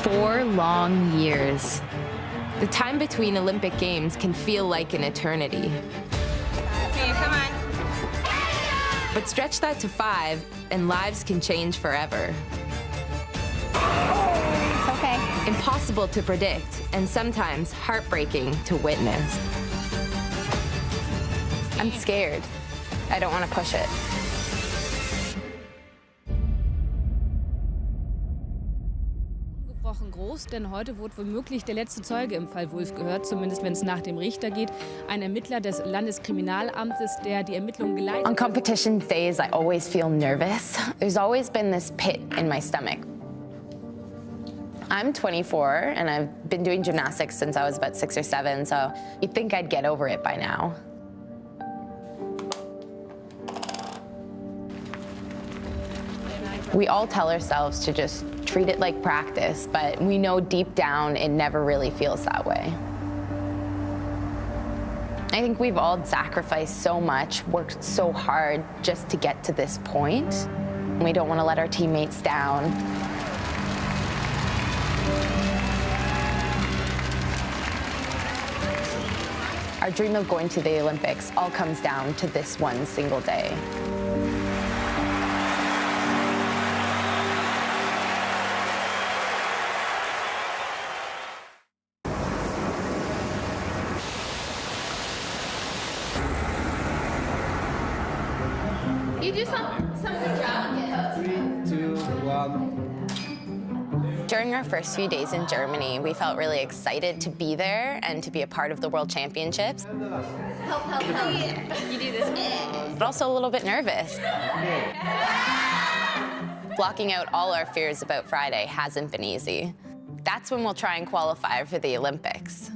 4 long years. The time between Olympic Games can feel like an eternity. Okay, come on. But stretch that to 5, and lives can change forever. It's okay. Impossible to predict, and sometimes heartbreaking to witness. I'm scared. I don't want to push it. Groß, denn heute wurde womöglich der letzte Zeuge im Fall Wulff gehört, zumindest wenn es nach dem Richter geht, ein Ermittler des Landeskriminalamtes, der die Ermittlungen geleitet hat. On competition days, I always feel nervous. There's always been this pit in my stomach. I'm 24, and I've been doing gymnastics since I was about 6 or 7, so you'd think I'd get over it by now. We all tell ourselves to just treat it like practice, but we know deep down it never really feels that way. I think we've all sacrificed so much, worked so hard just to get to this point. We don't want to let our teammates down. Our dream of going to the Olympics all comes down to this one single day. You do some good job. 3, 2, 1. During our first few days in Germany, we felt really excited to be there and to be a part of the World Championships. Help. You do this. But also a little bit nervous. Blocking out all our fears about Friday hasn't been easy. That's when we'll try and qualify for the Olympics.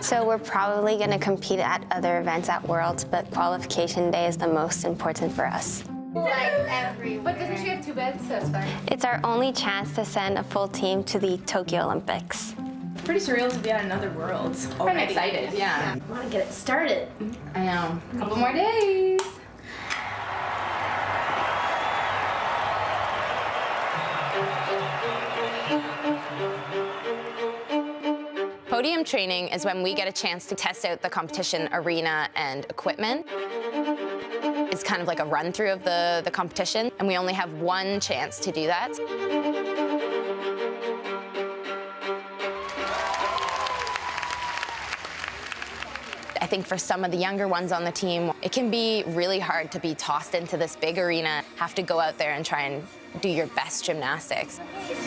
So we're probably going to compete at other events at Worlds, but qualification day is the most important for us. Like everywhere. But doesn't she have 2 beds? So it's fine. It's our only chance to send a full team to the Tokyo Olympics. Pretty surreal to be at another Worlds. I'm excited, yeah. I want to get it started. I know. A couple more days. Podium training is when we get a chance to test out the competition arena and equipment. It's kind of like a run-through of the competition, and we only have one chance to do that. I think for some of the younger ones on the team, it can be really hard to be tossed into this big arena, have to go out there and try and do your best gymnastics. It's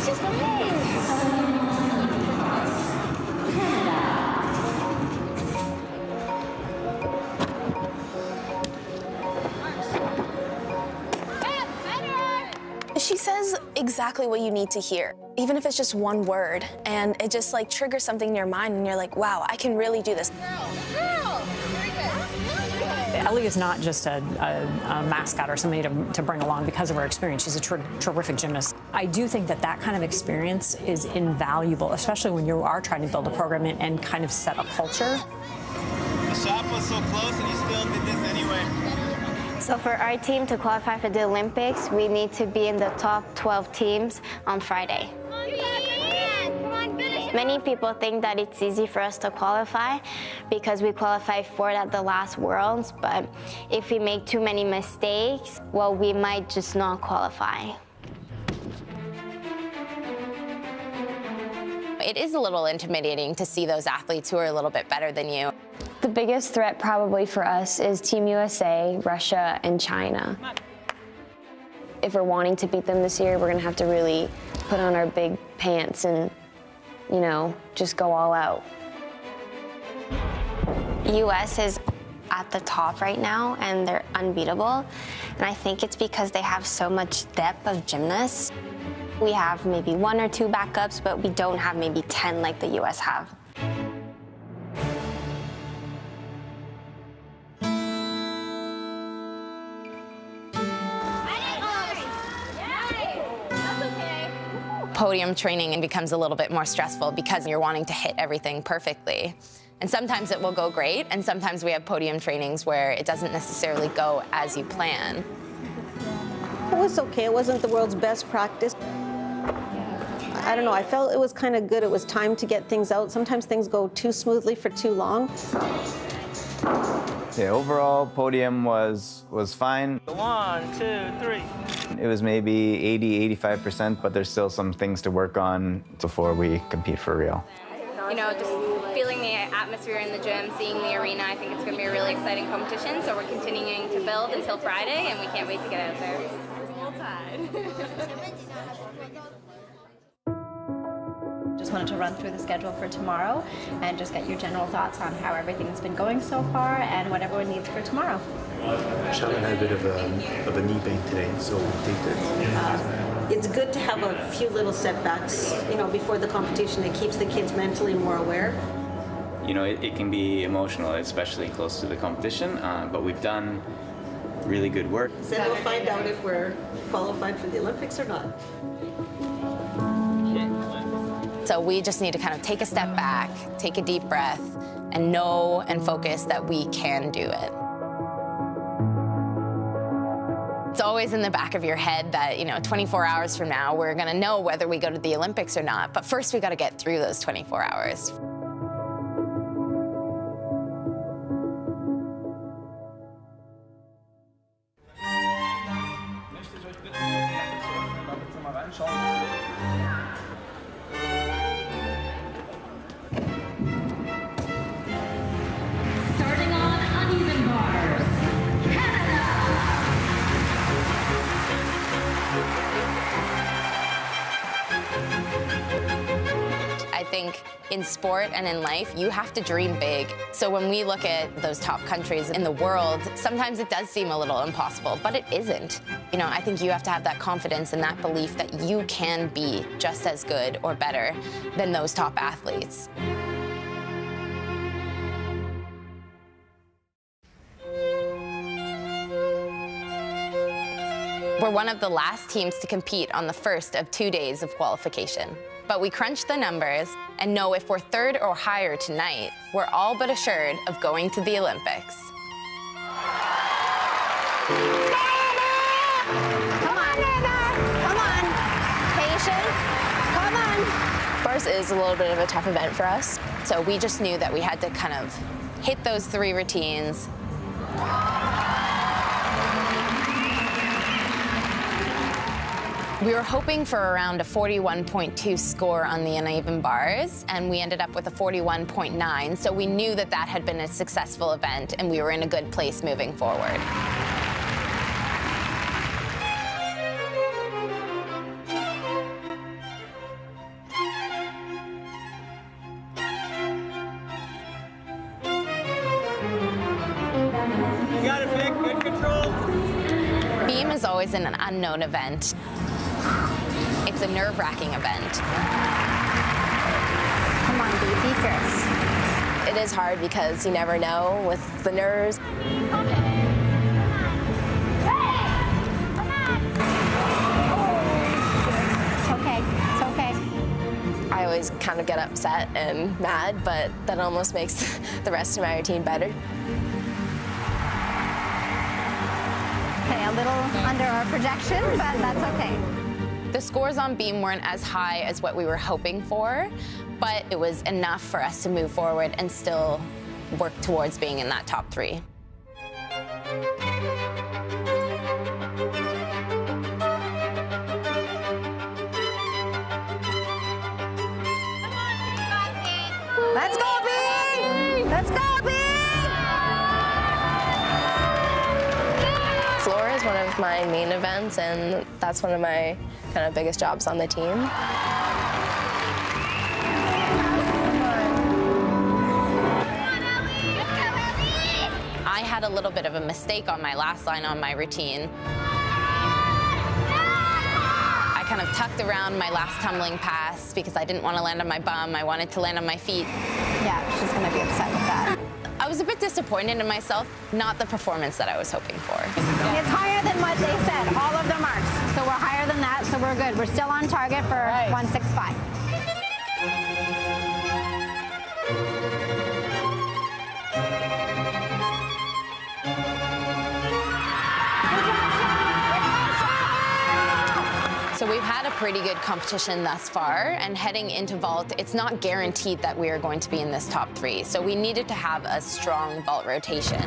just okay. She says exactly what you need to hear, even if it's just one word, and it just like triggers something in your mind, and you're like, wow, I can really do this. Ellie is not just a mascot or somebody to bring along because of her experience. She's a terrific gymnast. I do think that that kind of experience is invaluable, especially when you are trying to build a program and kind of set a culture. The shot was so close and you still did this anyway. So for our team to qualify for the Olympics, we need to be in the top 12 teams on Friday. Many people think that it's easy for us to qualify because we qualified fourth at the last Worlds, but if we make too many mistakes, well, we might just not qualify. It is a little intimidating to see those athletes who are a little bit better than you. The biggest threat probably for us is Team USA, Russia, and China. If we're wanting to beat them this year, we're gonna have to really put on our big pants and, you know, just go all out. US is at the top right now, and they're unbeatable. And I think it's because they have so much depth of gymnasts. We have maybe 1 or 2 backups, but we don't have maybe 10 like the US have. Podium training becomes a little bit more stressful because you're wanting to hit everything perfectly. And sometimes it will go great, and sometimes we have podium trainings where it doesn't necessarily go as you plan. It was okay. It wasn't the world's best practice. I don't know, I felt it was kind of good. It was time to get things out. Sometimes things go too smoothly for too long. Yeah, overall podium was fine. 1, 2, 3. It was maybe 80–85%, but there's still some things to work on before we compete for real. You know, just feeling the atmosphere in the gym, seeing the arena, I think it's going to be a really exciting competition. So we're continuing to build until Friday, and we can't wait to get out there. Just wanted to run through the schedule for tomorrow and just get your general thoughts on how everything's been going so far and what everyone needs for tomorrow. Shannon had a bit of a knee pain today, so we taped it. It's good to have a few little setbacks, you know, before the competition. It keeps the kids mentally more aware. You know, it can be emotional, especially close to the competition, but we've done really good work. So we'll find out if we're qualified for the Olympics or not. So we just need to kind of take a step back, take a deep breath, and know and focus that we can do it. It's always in the back of your head that, you know, 24 hours from now, we're gonna know whether we go to the Olympics or not. But first, we gotta get through those 24 hours. Starting on uneven bars, Canada. I think in sport and in life, you have to dream big. So when we look at those top countries in the world, sometimes it does seem a little impossible, but it isn't. You know, I think you have to have that confidence and that belief that you can be just as good or better than those top athletes. We're one of the last teams to compete on the first of 2 days of qualification. But we crunched the numbers and know if we're third or higher tonight, we're all but assured of going to the Olympics. Come on, Anna. Come on. Patience. Come on. Bars is a little bit of a tough event for us. So we just knew that we had to kind of hit those 3 routines. We were hoping for around a 41.2 score on the uneven bars, and we ended up with a 41.9, so we knew that that had been a successful event, and we were in a good place moving forward. You got it, Vic. Good control. Beam is always an unknown event. It's a nerve-wracking event. Come on, be fierce. It is hard because you never know with the nerves. It's okay. It's okay. I always kind of get upset and mad, but that almost makes the rest of my routine better. Okay, a little under our projection, but that's okay. The scores on beam weren't as high as what we were hoping for, but it was enough for us to move forward and still work towards being in that top 3. Let's go, B! Let's go, B! Floor is one of my main events, and that's one of my kind of biggest jobs on the team. I had a little bit of a mistake on my last line on my routine. I kind of tucked around my last tumbling pass because I didn't want to land on my bum. I wanted to land on my feet. Yeah, she's going to be upset with that. I was a bit disappointed in myself, not the performance that I was hoping for. It's higher than what they said, all of the marks. So we're higher than that, so we're good. We're still on target for 165. So we've had a pretty good competition thus far, and heading into vault, it's not guaranteed that we are going to be in this top 3. So we needed to have a strong vault rotation.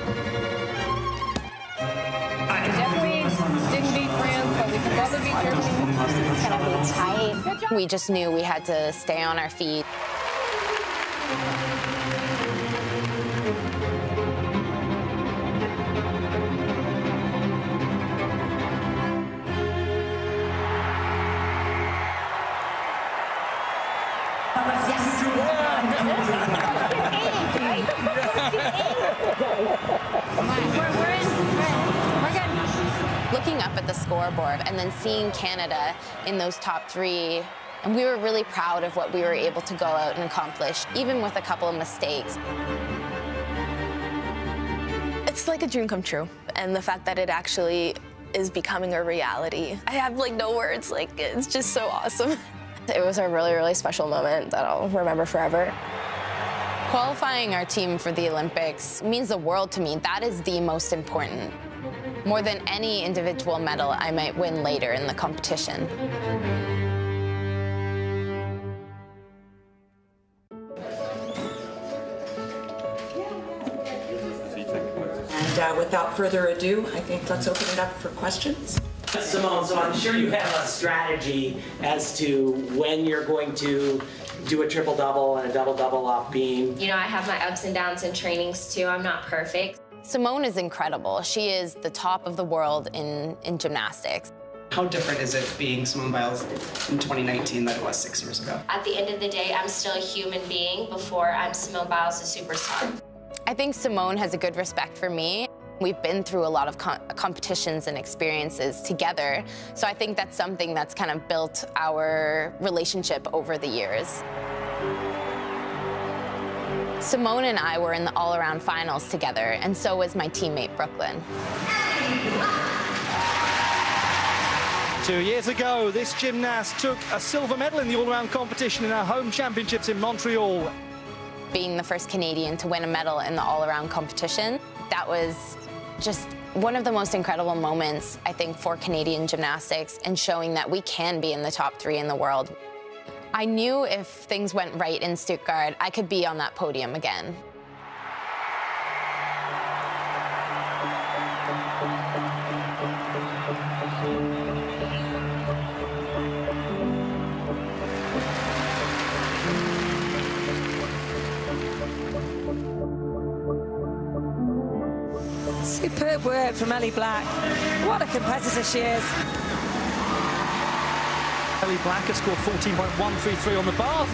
Definitely didn't beat France, but we can probably beat Germany. It's gonna be tight. We just knew we had to stay on our feet. Looking up at the scoreboard and then seeing Canada in those top 3, and we were really proud of what we were able to go out and accomplish, even with a couple of mistakes. It's like a dream come true, and the fact that it actually is becoming a reality. I have like no words, like it's just so awesome. It was a really, really special moment that I'll remember forever. Qualifying our team for the Olympics means the world to me. That is the most important. More than any individual medal I might win later in the competition. And without further ado, I think let's open it up for questions. Simone, so I'm sure you have a strategy as to when you're going to do a triple-double and a double-double off beam. You know, I have my ups and downs in trainings too. I'm not perfect. Simone is incredible. She is the top of the world in gymnastics. How different is it being Simone Biles in 2019 than it was 6 years ago? At the end of the day, I'm still a human being before I'm Simone Biles, the superstar. I think Simone has a good respect for me. We've been through a lot of competitions and experiences together, so I think that's something that's kind of built our relationship over the years. Simone and I were in the all-around finals together, and so was my teammate, Brooklyn. 2 years ago, this gymnast took a silver medal in the all-around competition in our home championships in Montreal. Being the first Canadian to win a medal in the all-around competition, that was just one of the most incredible moments, I think, for Canadian gymnastics and showing that we can be in the top 3 in the world. I knew if things went right in Stuttgart, I could be on that podium again. Superb work from Ellie Black. What a competitor she is. Ellie Black has scored 14.133 on the bar.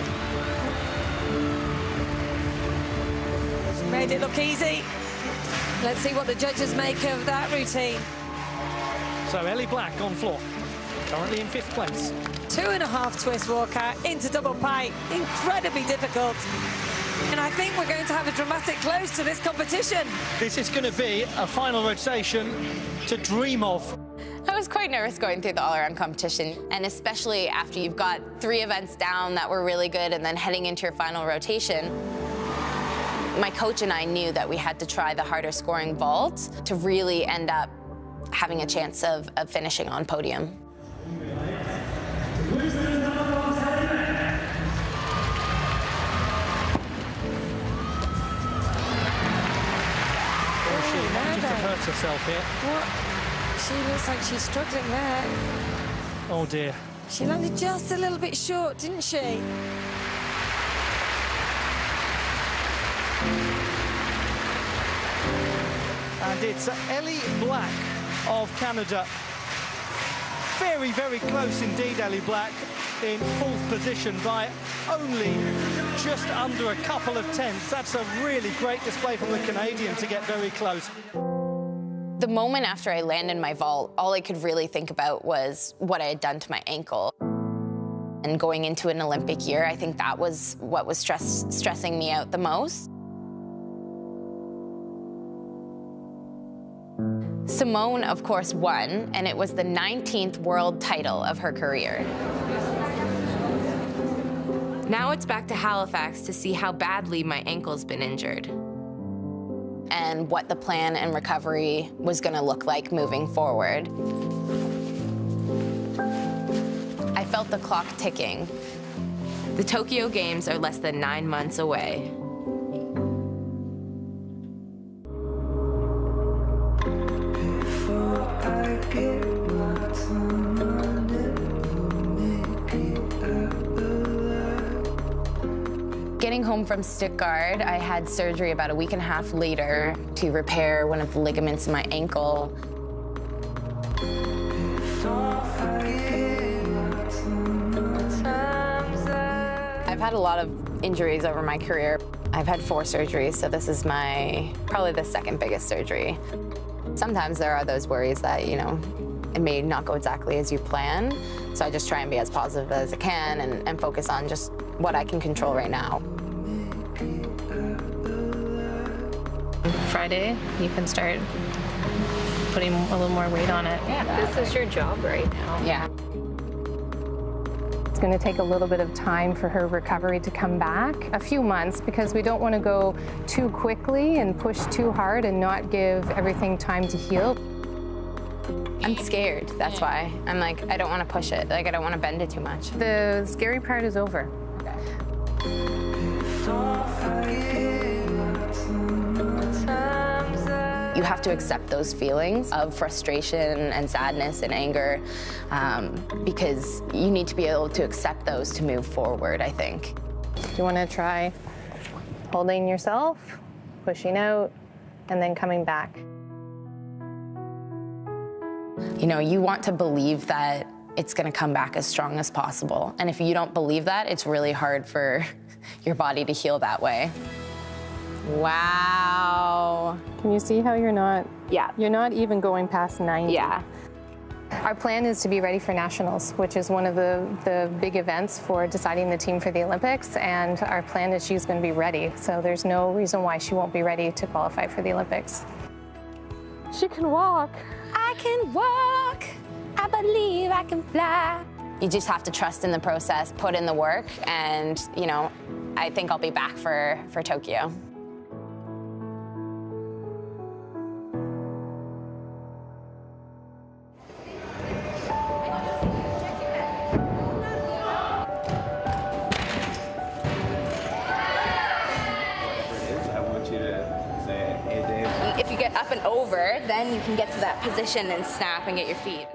She made it look easy. Let's see what the judges make of that routine. So Ellie Black on floor, currently in 5th place. 2.5 twist walkout into double pike. Incredibly difficult. And I think we're going to have a dramatic close to this competition. This is going to be a final rotation to dream of. I was quite nervous going through the all-around competition, and especially after you've got 3 events down that were really good and then heading into your final rotation. My coach and I knew that we had to try the harder scoring vault to really end up having a chance of finishing on podium. Hurt herself here. What? She looks like she's struggling there. Oh dear. She landed just a little bit short, didn't she? And it's Ellie Black of Canada. Very, very close indeed, Ellie Black, in 4th position by only just under a couple of tenths. That's a really great display from the Canadian to get very close. The moment after I landed my vault, all I could really think about was what I had done to my ankle. And going into an Olympic year, I think that was what was stressing me out the most. Simone, of course, won, and it was the 19th world title of her career. Now it's back to Halifax to see how badly my ankle's been injured and what the plan and recovery was going to look like moving forward. felt the clock ticking. The Tokyo Games are less than 9 months away. Getting home from Stuttgart, I had surgery about a week and a half later to repair one of the ligaments in my ankle. I've had a lot of injuries over my career. I've had 4 surgeries, so this is probably the second biggest surgery. Sometimes there are those worries that, you know, it may not go exactly as you plan, so I just try and be as positive as I can and focus on just what I can control right now. Friday, you can start putting a little more weight on it. Yeah, this is your job right now. Yeah. It's going to take a little bit of time for her recovery to come back, a few months, because we don't want to go too quickly and push too hard and not give everything time to heal. I'm scared, that's why. I'm like, I don't want to push it. Like, I don't want to bend it too much. The scary part is over. You have to accept those feelings of frustration and sadness and anger because you need to be able to accept those to move forward, I think. Do you want to try holding yourself, pushing out, and then coming back? You know, you want to believe that it's going to come back as strong as possible. And if you don't believe that, it's really hard for your body to heal that way. Wow. Can you see how you're not? Yeah. You're not even going past 90. Yeah. Our plan is to be ready for nationals, which is one of the big events for deciding the team for the Olympics. And our plan is she's going to be ready. So there's no reason why she won't be ready to qualify for the Olympics. She can walk. I can walk. I believe I can fly. You just have to trust in the process, put in the work, and, you know, I think I'll be back for Tokyo. If you get up and over, then you can get to that position and snap and get your feet.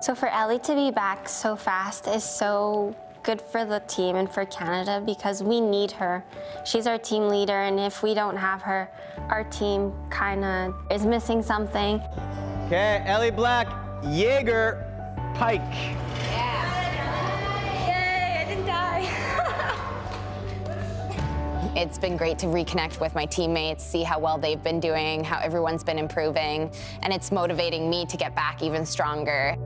So for Ellie to be back so fast is so good for the team and for Canada because we need her. She's our team leader, and if we don't have her, our team kind of is missing something. Okay, Ellie Black, Jaeger, Pike. Yay, I didn't die. It's been great to reconnect with my teammates, see how well they've been doing, how everyone's been improving, and it's motivating me to get back even stronger.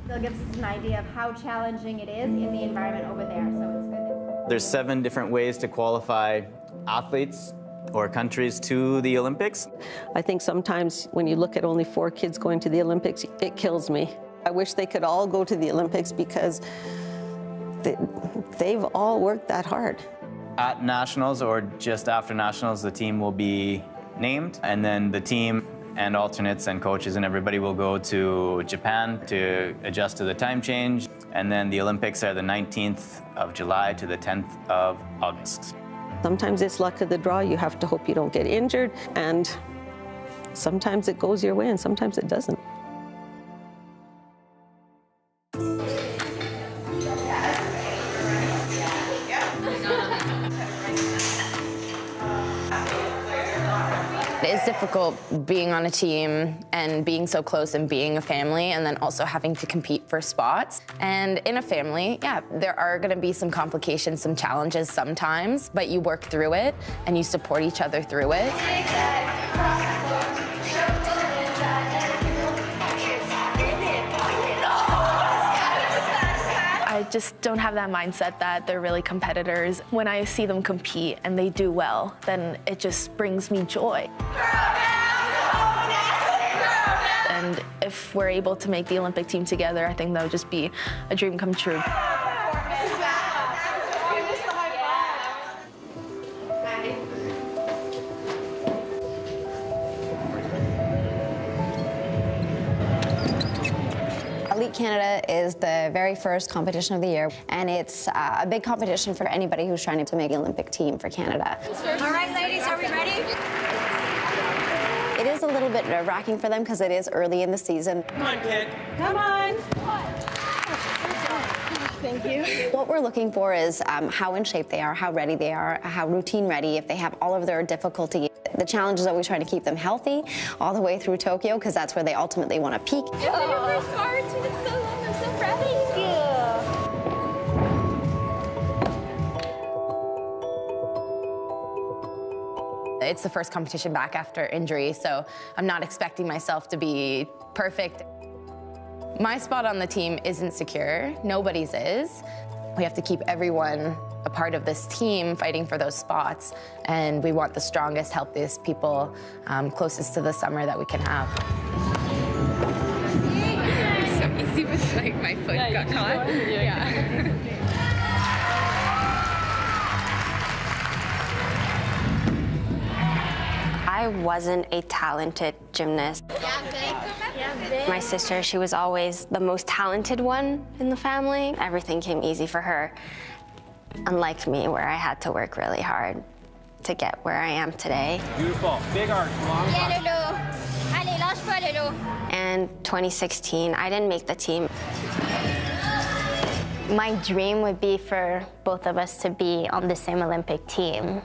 They'll give us an idea of how challenging it is in the environment over there, so it's good. There's 7 different ways to qualify athletes or countries to the Olympics. I think sometimes when you look at only 4 kids going to the Olympics, it kills me. I wish they could all go to the Olympics because they've all worked that hard. At Nationals or just after Nationals, the team will be named, and then the team and alternates and coaches and everybody will go to Japan to adjust to the time change. And then the Olympics are the 19th of July to the 10th of August. Sometimes it's luck of the draw. You have to hope you don't get injured, and sometimes it goes your way and sometimes it doesn't. It is difficult being on a team and being so close and being a family and then also having to compete for spots. And in a family, yeah, there are going to be some complications, some challenges sometimes, but you work through it and you support each other through it. I just don't have that mindset that they're really competitors. When I see them compete and they do well, then it just brings me joy. And if we're able to make the Olympic team together, I think that would just be a dream come true. Canada is the very first competition of the year, and it's a big competition for anybody who's trying to make an Olympic team for Canada. All right, ladies, are we ready? It is a little bit nerve-wracking for them because it is early in the season. Come on, kid. Come on. Thank you. What we're looking for is how in shape they are, how ready they are, how routine ready, if they have all of their difficulty. The challenge is always trying to keep them healthy all the way through Tokyo, because that's where they ultimately want to peak. It's been your first march. It's been so long. I'm so proud of you. It's the first competition back after injury, so I'm not expecting myself to be perfect. My spot on the team isn't secure. Nobody's is. We have to keep everyone a part of this team fighting for those spots, and we want the strongest, healthiest people closest to the summer that we can have. So easy with like my foot got caught. Yeah. I wasn't a talented gymnast. My sister, she was always the most talented one in the family. Everything came easy for her, unlike me, where I had to work really hard to get where I am today. Beautiful. Big arc. Long arc. And 2016, I didn't make the team. My dream would be for both of us to be on the same Olympic team.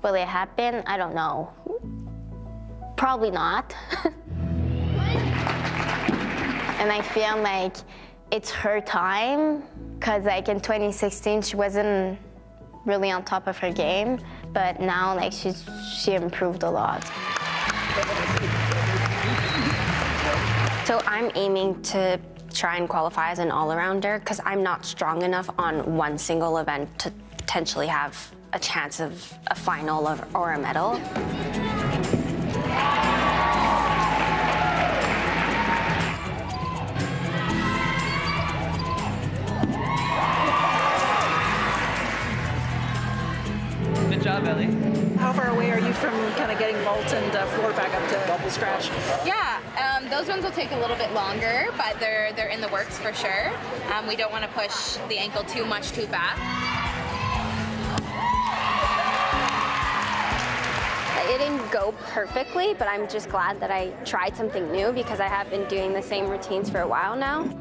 Will it happen? I don't know. Probably not. And I feel like it's her time, because like in 2016, she wasn't really on top of her game, but now like she improved a lot. So I'm aiming to try and qualify as an all-arounder, because I'm not strong enough on one single event to potentially have a chance of a final or a medal. Good job, Ellie. How far away are you from kind of getting vault and floor back up to double scratch? Yeah, those ones will take a little bit longer, but they're in the works for sure. We don't want to push the ankle too much too fast. It didn't go perfectly, but I'm just glad that I tried something new, because I have been doing the same routines for a while now. Can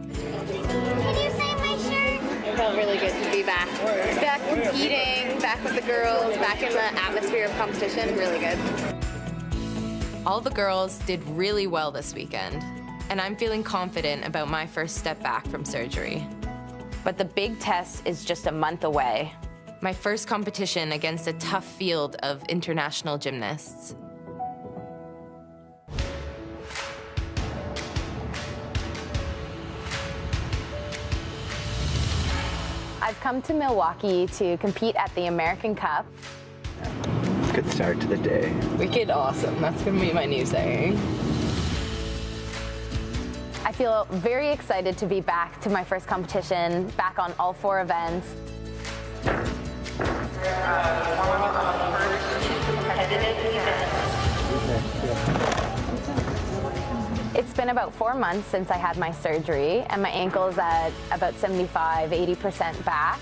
you sign my shirt? It felt really good to be back. Back competing, back with the girls, back in the atmosphere of competition, really good. All the girls did really well this weekend, and I'm feeling confident about my first step back from surgery. But the big test is just a month away. My first competition against a tough field of international gymnasts. I've come to Milwaukee to compete at the American Cup. Good start to the day. Wicked awesome, that's gonna be my new saying. I feel very excited to be back to my first competition, back on all 4 events. It's been about 4 months since I had my surgery, and my ankle's at about 75–80% back.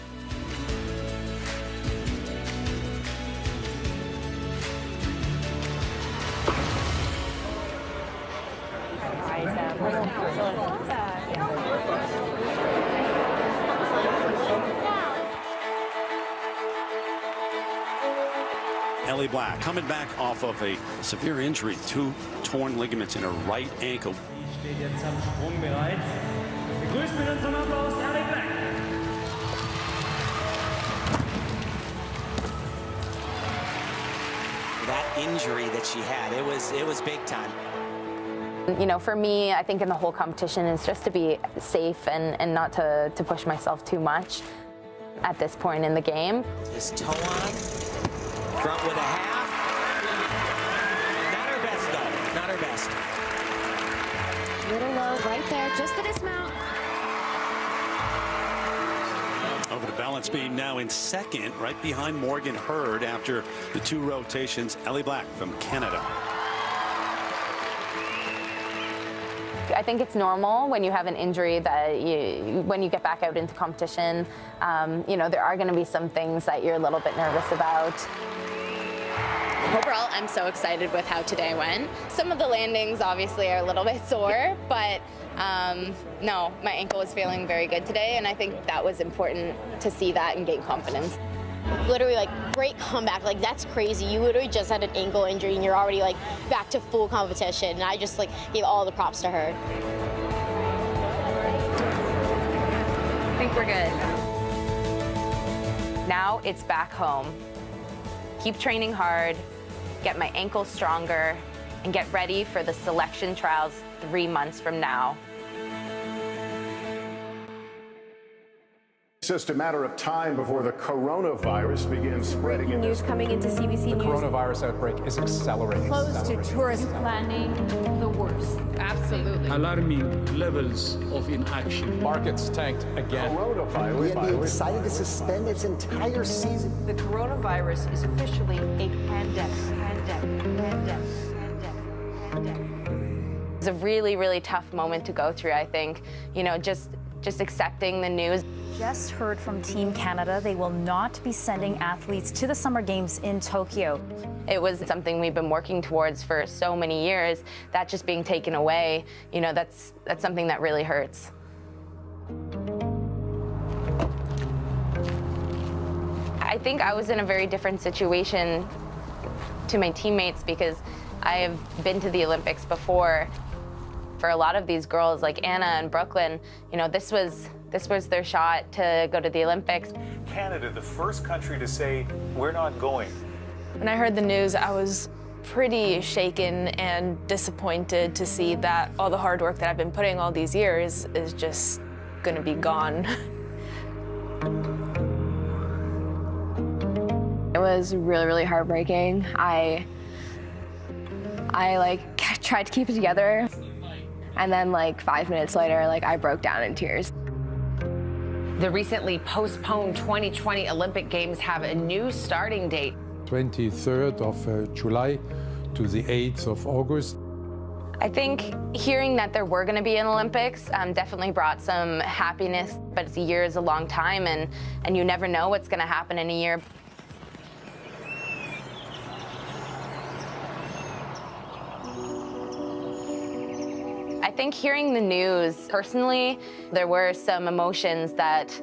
Ellie Black coming back off of a severe injury, 2 torn ligaments in her right ankle. That injury that she had, it was big time. You know, for me, I think in the whole competition is just to be safe and not to push myself too much at this point in the game. His toe on, front with a half. Not her best though, not her best. Little low right there, just the dismount. Over the balance beam now in second, right behind Morgan Hurd after the 2 rotations. Ellie Black from Canada. I think it's normal when you have an injury that when you get back out into competition, there are going to be some things that you're a little bit nervous about. Overall, I'm so excited with how today went. Some of the landings obviously are a little bit sore, but no, my ankle was feeling very good today, and I think that was important to see that and gain confidence. Literally, like, great comeback. Like, that's crazy. You literally just had an ankle injury and you're already, like, back to full competition. And I just, like, gave all the props to her. I think we're good. Now it's back home. Keep training hard, get my ankle stronger, and get ready for the selection trials 3 months from now. It's just a matter of time before the coronavirus begins spreading. Breaking news coming into CBC News. The coronavirus outbreak is accelerating. Close to tourist planning the worst. Absolutely. Alarming levels of inaction. Markets tanked again. Coronavirus. The NBA decided to suspend its entire season. The coronavirus is officially a pandemic. It's a really, really tough moment to go through, I think. Just accepting the news. Just heard from Team Canada. They will not be sending athletes to the Summer Games in Tokyo. It was something we've been working towards for so many years. That just being taken away, that's something that really hurts. I think I was in a very different situation to my teammates because I have been to the Olympics before. For a lot of these girls like Anna and Brooklyn, this was their shot to go to the Olympics. Canada, the first country to say, we're not going. When I heard the news, I was pretty shaken and disappointed to see that all the hard work that I've been putting all these years is just gonna be gone. It was really, really heartbreaking. I tried to keep it together. And then 5 minutes later, I broke down in tears. The recently postponed 2020 Olympic Games have a new starting date. 23rd of July to the 8th of August. I think hearing that there were going to be an Olympics definitely brought some happiness, but a year is a long time, and you never know what's going to happen in a year. I think hearing the news, personally, there were some emotions that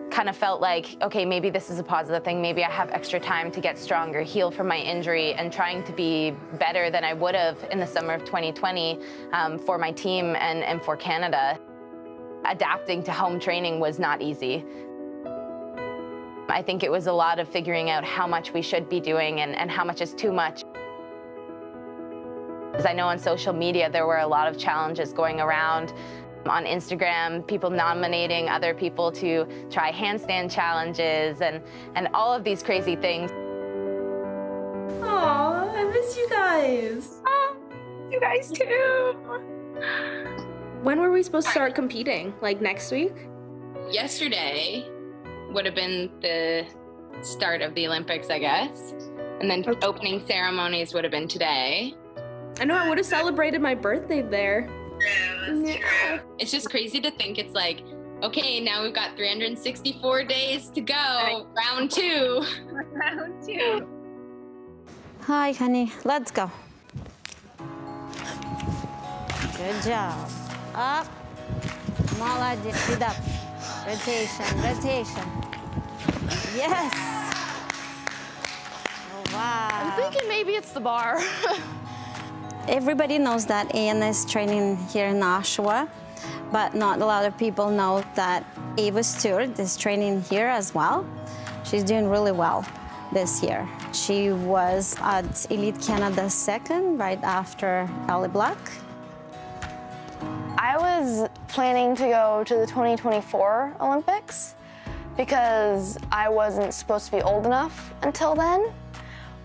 kind of felt like, okay, maybe this is a positive thing. Maybe I have extra time to get stronger, heal from my injury, and trying to be better than I would have in the summer of 2020 for my team and for Canada. Adapting to home training was not easy. I think it was a lot of figuring out how much we should be doing and how much is too much. As I know on social media, there were a lot of challenges going around. On Instagram, people nominating other people to try handstand challenges and all of these crazy things. Aw, I miss you guys. You guys too. When were we supposed to start competing? Next week? Yesterday would have been the start of the Olympics, I guess. And then opening ceremonies would have been today. I know, I would have celebrated my birthday there. Yeah. It's just crazy to think it's okay, now we've got 364 days to go. Round 2. Round 2. Hi, honey. Let's go. Good job. Up. Молодец. Feet up. Rotation. Yes. Oh, wow. I'm thinking maybe it's the bar. Everybody knows that Anna is training here in Oshawa, but not a lot of people know that Ava Stewart is training here as well. She's doing really well this year. She was at Elite Canada second right after Ellie Black. I was planning to go to the 2024 Olympics because I wasn't supposed to be old enough until then.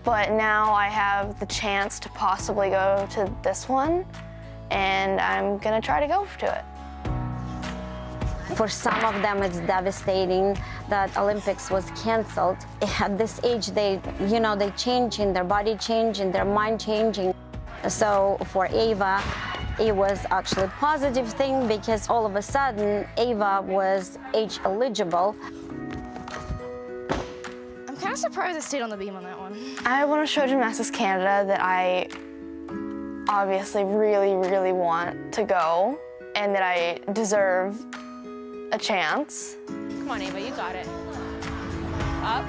But now I have the chance to possibly go to this one, and I'm gonna try to go to it. For some of them, it's devastating that Olympics was canceled. At this age, they changing, their body changing, their mind changing. So for Ava, it was actually a positive thing because all of a sudden Ava was age eligible. I'm kind of surprised I stayed on the beam on that one. I want to show Gymnastics Canada that I obviously really, really want to go and that I deserve a chance. Come on, Ava, you got it. Up.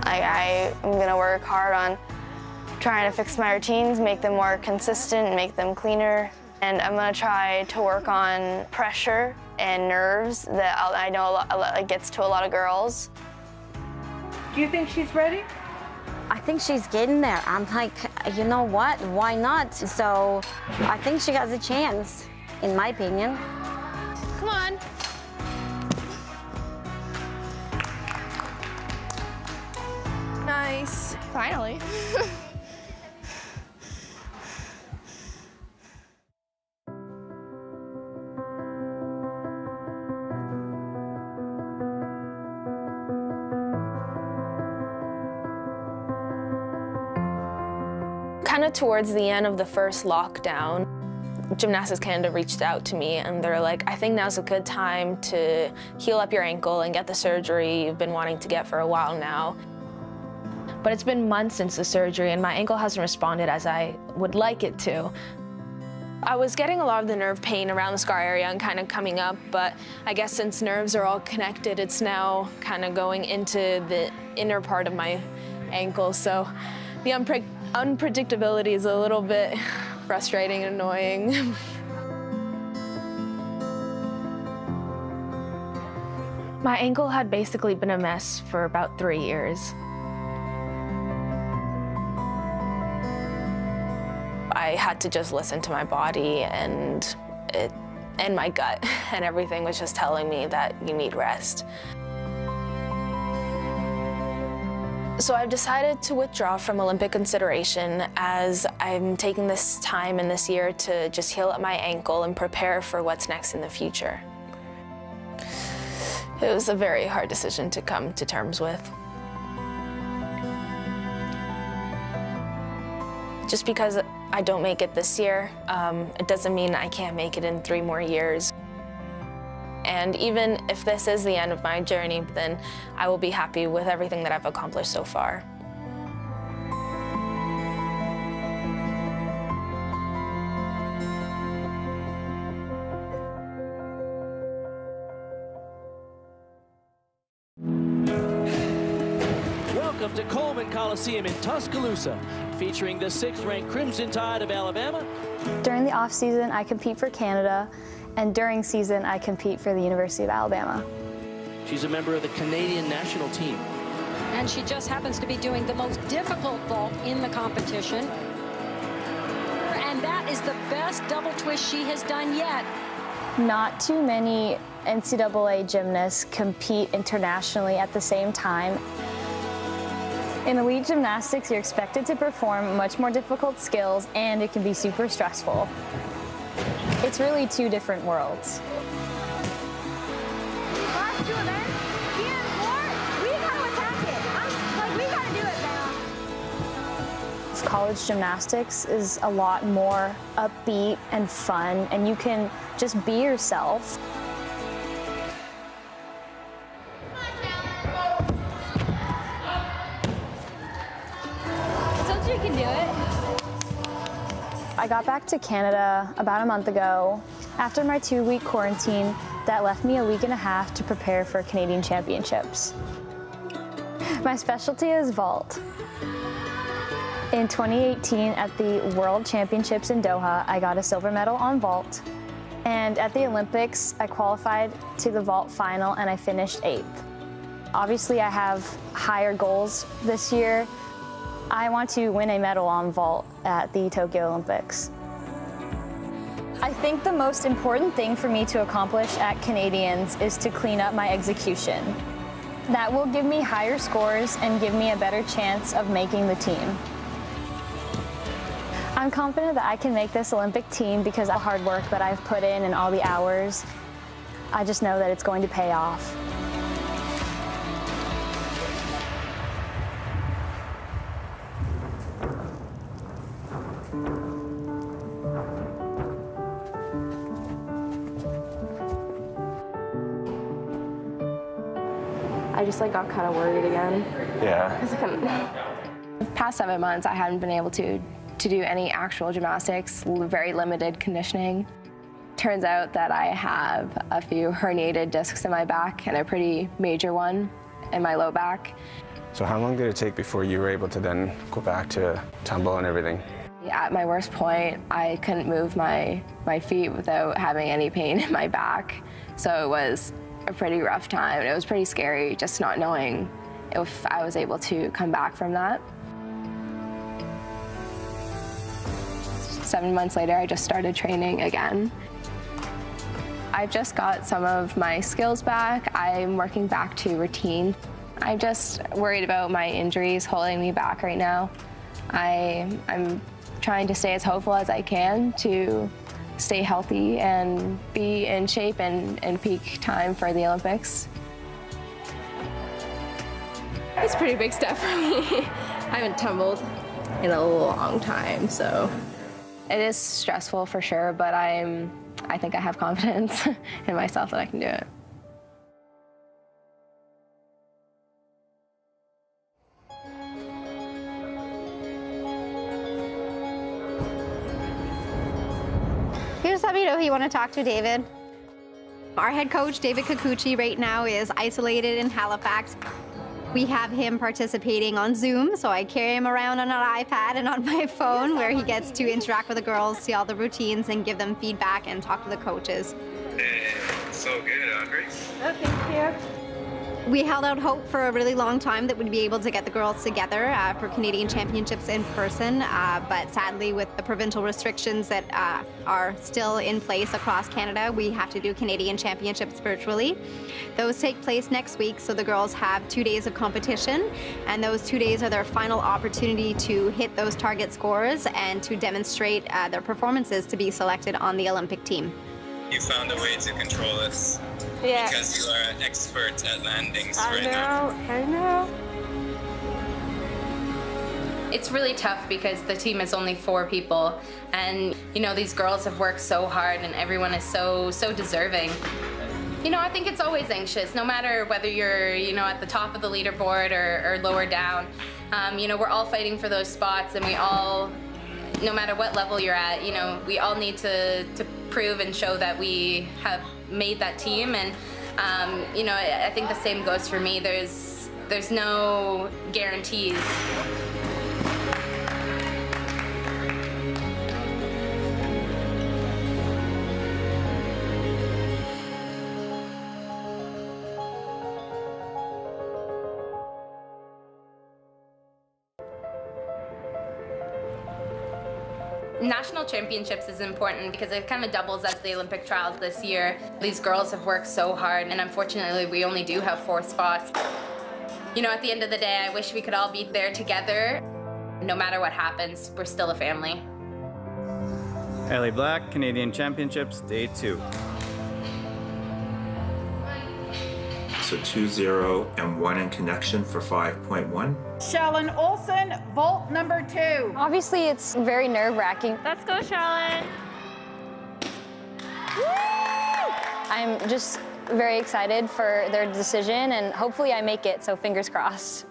I am going to work hard on trying to fix my routines, make them more consistent, make them cleaner. And I'm going to try to work on pressure and nerves that I know gets to a lot of girls. Do you think she's ready? I think she's getting there. I'm like, you know what? Why not? So I think she has a chance, in my opinion. Come on. Nice. Finally. Kind of towards the end of the first lockdown, Gymnastics Canada reached out to me and they're like, I think now's a good time to heal up your ankle and get the surgery you've been wanting to get for a while now. But it's been months since the surgery and my ankle hasn't responded as I would like it to. I was getting a lot of the nerve pain around the scar area and kind of coming up, but I guess since nerves are all connected, it's now kind of going into the inner part of my ankle. So the unpredictability is a little bit frustrating and annoying. My ankle had basically been a mess for about 3 years. I had to just listen to my body and my gut, and everything was just telling me that you need rest. So I've decided to withdraw from Olympic consideration as I'm taking this time in this year to just heal up my ankle and prepare for what's next in the future. It was a very hard decision to come to terms with. Just because I don't make it this year, it doesn't mean I can't make it in 3 more years. And even if this is the end of my journey, then I will be happy with everything that I've accomplished so far. Welcome to Coleman Coliseum in Tuscaloosa, featuring the 6th-ranked Crimson Tide of Alabama. During the off-season, I compete for Canada, and during season, I compete for the University of Alabama. She's a member of the Canadian national team. And she just happens to be doing the most difficult vault in the competition. And that is the best double twist she has done yet. Not too many NCAA gymnasts compete internationally at the same time. In elite gymnastics, you're expected to perform much more difficult skills, and it can be super stressful. It's really 2 different worlds. Last 2 events, here and more, we gotta attack it. We gotta do it now. College gymnastics is a lot more upbeat and fun, and you can just be yourself. You can do it. I got back to Canada about a month ago. After my 2-week quarantine, that left me a week and a half to prepare for Canadian Championships. My specialty is vault. In 2018, at the World Championships in Doha, I got a silver medal on vault. And at the Olympics, I qualified to the vault final and I finished 8th. Obviously, I have higher goals this year. I want to win a medal on vault at the Tokyo Olympics. I think the most important thing for me to accomplish at Canadians is to clean up my execution. That will give me higher scores and give me a better chance of making the team. I'm confident that I can make this Olympic team because of the hard work that I've put in and all the hours. I just know that it's going to pay off. I just like got kind of worried again. Yeah. The past 7 months, I haven't been able to do any actual gymnastics, very limited conditioning. Turns out that I have a few herniated discs in my back and a pretty major one in my low back. So how long did it take before you were able to then go back to tumble and everything? At my worst point, I couldn't move my feet without having any pain in my back. So it was a pretty rough time. It was pretty scary just not knowing if I was able to come back from that. 7 months later, I just started training again. I've just got some of my skills back. I'm working back to routine. I'm just worried about my injuries holding me back right now. I'm trying to stay as hopeful as I can to stay healthy and be in shape and peak time for the Olympics. It's a pretty big step for me. I haven't tumbled in a long time, so. It is stressful for sure, but I think I have confidence in myself that I can do it. Here's let me know who you want to talk to, David. Our head coach, David Kikuchi, right now is isolated in Halifax. We have him participating on Zoom, so I carry him around on an iPad and on my phone where he gets to interact with the girls, see all the routines, and give them feedback and talk to the coaches. So good, Grace. Oh, thank you. We held out hope for a really long time that we'd be able to get the girls together for Canadian Championships in person, but sadly with the provincial restrictions that are still in place across Canada, we have to do Canadian Championships virtually. Those take place next week, so the girls have 2 days of competition, and those 2 days are their final opportunity to hit those target scores and to demonstrate their performances to be selected on the Olympic team. You found a way to control this. Yeah. Because you are an expert at landings right now. I know. It's really tough because the team is only 4 people, and you know, these girls have worked so hard and everyone is so deserving. You know, I think it's always anxious, no matter whether you're, you know, at the top of the leaderboard or lower down. You know, we're all fighting for those spots, and we all, no matter what level you're at, you know, we all need to prove and show that we have made that team. And you know, I think the same goes for me. There's no guarantees. National Championships is important because it kind of doubles as the Olympic trials this year. These girls have worked so hard, and unfortunately we only do have 4 spots. You know, at the end of the day, I wish we could all be there together. No matter what happens, we're still a family. Ellie Black, Canadian Championships, Day 2. So 2-0 and 1 in connection for 5.1. Shallon Olsen, vault number 2. Obviously, it's very nerve-wracking. Let's go, Shallon. I'm just very excited for their decision, and hopefully I make it, so fingers crossed.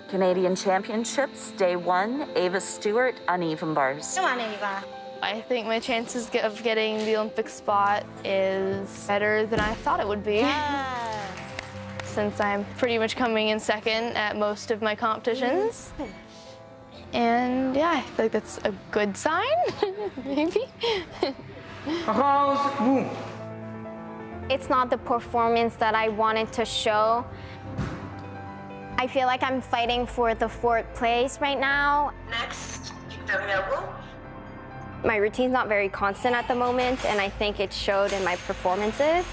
Canadian Championships, Day 1, Ava Stewart, uneven bars. Come on, Ava. I think my chances of getting the Olympic spot is better than I thought it would be. Since I'm pretty much coming in second at most of my competitions. And yeah, I feel like that's a good sign, maybe. It's not the performance that I wanted to show. I feel like I'm fighting for the 4th place right now. Next, Victoria Wu. My routine's not very constant at the moment, and I think it showed in my performances.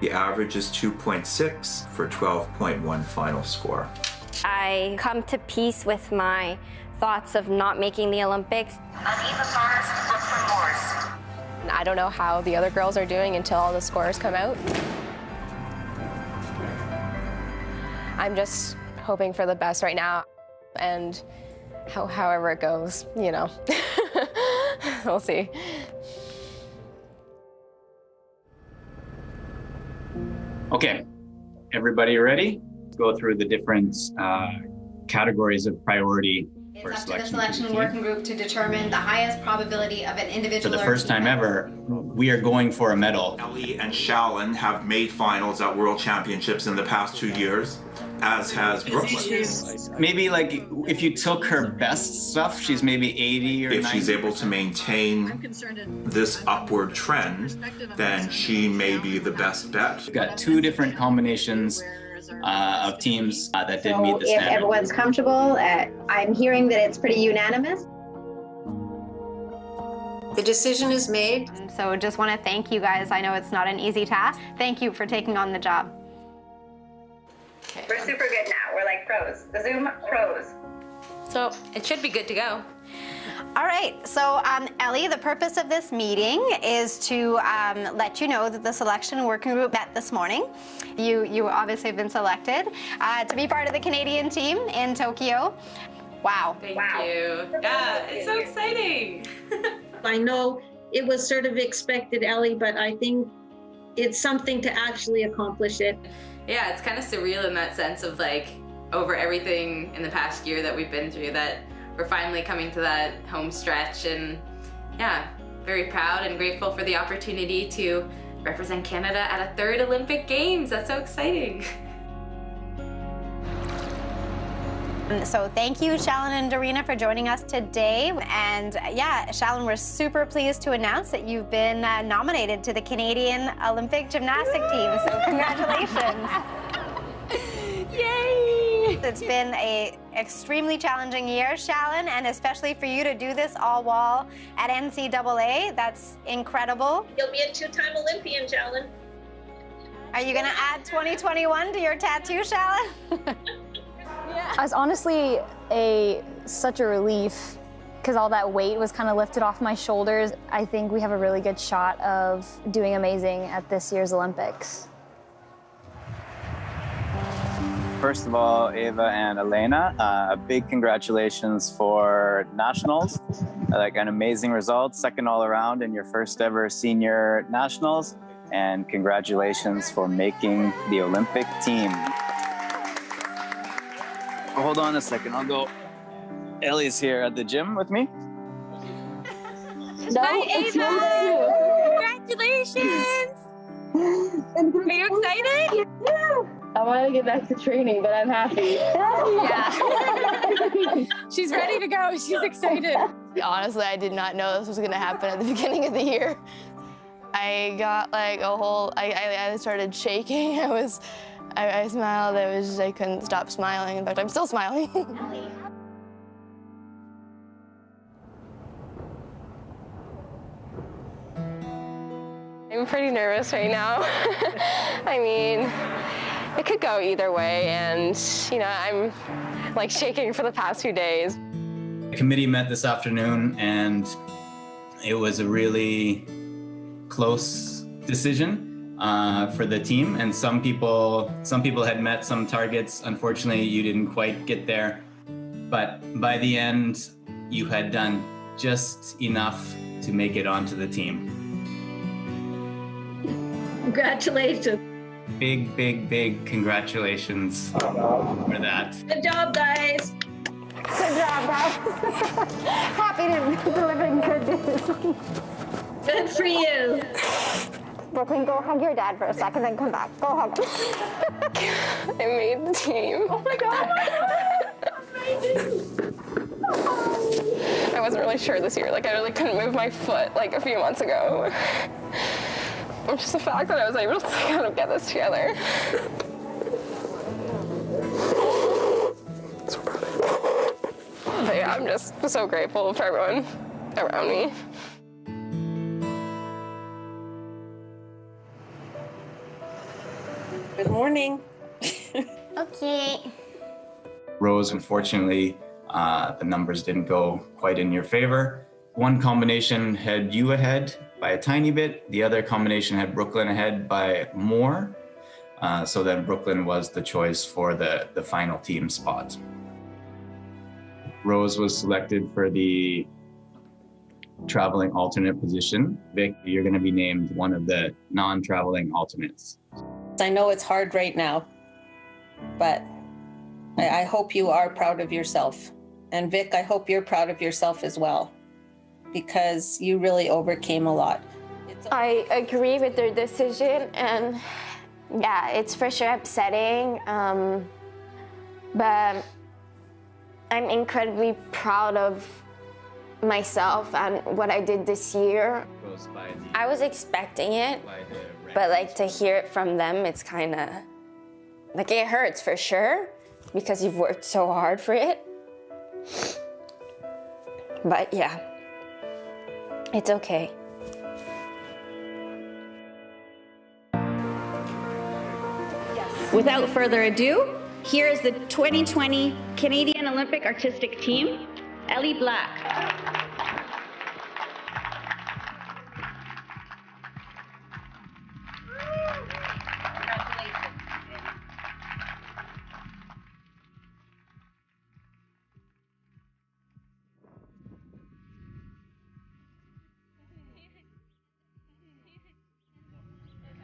The average is 2.6 for 12.1 final score. I come to peace with my thoughts of not making the Olympics. Uneven bars, look for Moores. I don't know how the other girls are doing until all the scores come out. I'm just hoping for the best right now, and however it goes, you know, we'll see. Okay, Everybody ready? Go through the different categories of priority for It's up to the selection. selection working group to determine the highest probability of an individual. For the first time ever, we are going for a medal. Ellie and Shallon have made finals at World Championships in the past 2 years, as has Brooklyn. Maybe like if you took her best stuff, she's maybe 80 or 90. If she's able to maintain this upward trend, then she may be the best bet. We've got 2 different combinations of teams that did meet the if standard. everyone's comfortable, I'm hearing that it's pretty unanimous. The decision is made. So just want to thank you guys. I know it's not an easy task. Thank you for taking on the job. We're super good now. We're like pros. The Zoom pros. So it should be good to go. All right, so Ellie, the purpose of this meeting is to let you know that the selection working group met this morning. You obviously have been selected to be part of the Canadian team in Tokyo. Wow. Thank you. Yeah, it's so exciting. I know it was sort of expected, Ellie, but I think it's something to actually accomplish it. Yeah, it's kind of surreal in that sense of like over everything in the past year that we've been through, that we're finally coming to that home stretch, and yeah, very proud and grateful for the opportunity to represent Canada at a 3rd Olympic Games. That's so exciting. So thank you, Shallon and Dorina, for joining us today. And yeah, Shallon, we're super pleased to announce that you've been nominated to the Canadian Olympic Gymnastic team. So congratulations. Yay! It's been an extremely challenging year, Shallon, and especially for you to do this all while at NCAA. That's incredible. You'll be a 2-time Olympian, Shallon. Are you going to add 2021 to your tattoo, Shallon? It was honestly such a relief because all that weight was kind of lifted off my shoulders. I think we have a really good shot of doing amazing at this year's Olympics. First of all, Ava and Elena, a big congratulations for nationals. Like an amazing result, 2nd all around in your first ever senior nationals, and congratulations for making the Olympic team. Hold on a second, I'll go. Ellie's here at the gym with me. Hi, Ava! Congratulations! Are you excited? Yeah. I want to get back to training, but I'm happy. Yeah. She's ready to go. She's excited. Honestly, I did not know this was going to happen at the beginning of the year. I got like a whole, I started shaking. I smiled. I couldn't stop smiling. In fact, I'm still smiling. I'm pretty nervous right now. I mean, it could go either way, and you know, I'm like shaking for the past few days. The committee met this afternoon, and it was a really close decision for the team. And some people had met some targets. Unfortunately, you didn't quite get there. But by the end, you had done just enough to make it onto the team. Congratulations. Big, big, big congratulations for that. Good job, guys. Good job, guys. Happy to deliver good news. Good for you. Brooklyn, go hug your dad for a second, then come back. Go hug. I made the team. Oh my God. I wasn't really sure this year. Like, I really couldn't move my foot like a few months ago. Just the fact that I was able to kind of get this together. But yeah, I'm just so grateful for everyone around me. Good morning. Okay. Rose, unfortunately, the numbers didn't go quite in your favor. One combination had you ahead by a tiny bit. The other combination had Brooklyn ahead by more. So then Brooklyn was the choice for the final team spot. Rose was selected for the traveling alternate position. Vic, you're going to be named one of the non-traveling alternates. I know it's hard right now, but I hope you are proud of yourself. And Vic, I hope you're proud of yourself as well, because you really overcame a lot. I agree with their decision, and yeah, it's for sure upsetting, but I'm incredibly proud of myself and what I did this year. I was expecting it, but like to hear it from them, it's kind of, like it hurts for sure, because you've worked so hard for it. But yeah, it's okay. Without further ado, here is the 2020 Canadian Olympic Artistic Team, Ellie Black.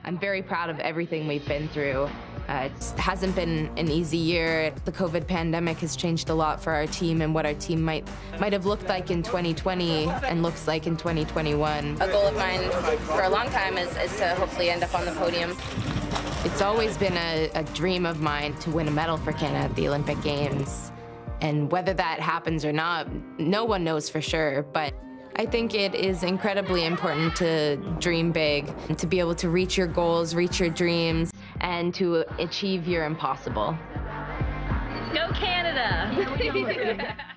I'm very proud of everything we've been through. It hasn't been an easy year. The COVID pandemic has changed a lot for our team and what our team might have looked like in 2020 and looks like in 2021. A goal of mine for a long time is to hopefully end up on the podium. It's always been a dream of mine to win a medal for Canada at the Olympic Games. And whether that happens or not, no one knows for sure, but I think it is incredibly important to dream big, and to be able to reach your goals, reach your dreams, and to achieve your impossible. Go Canada!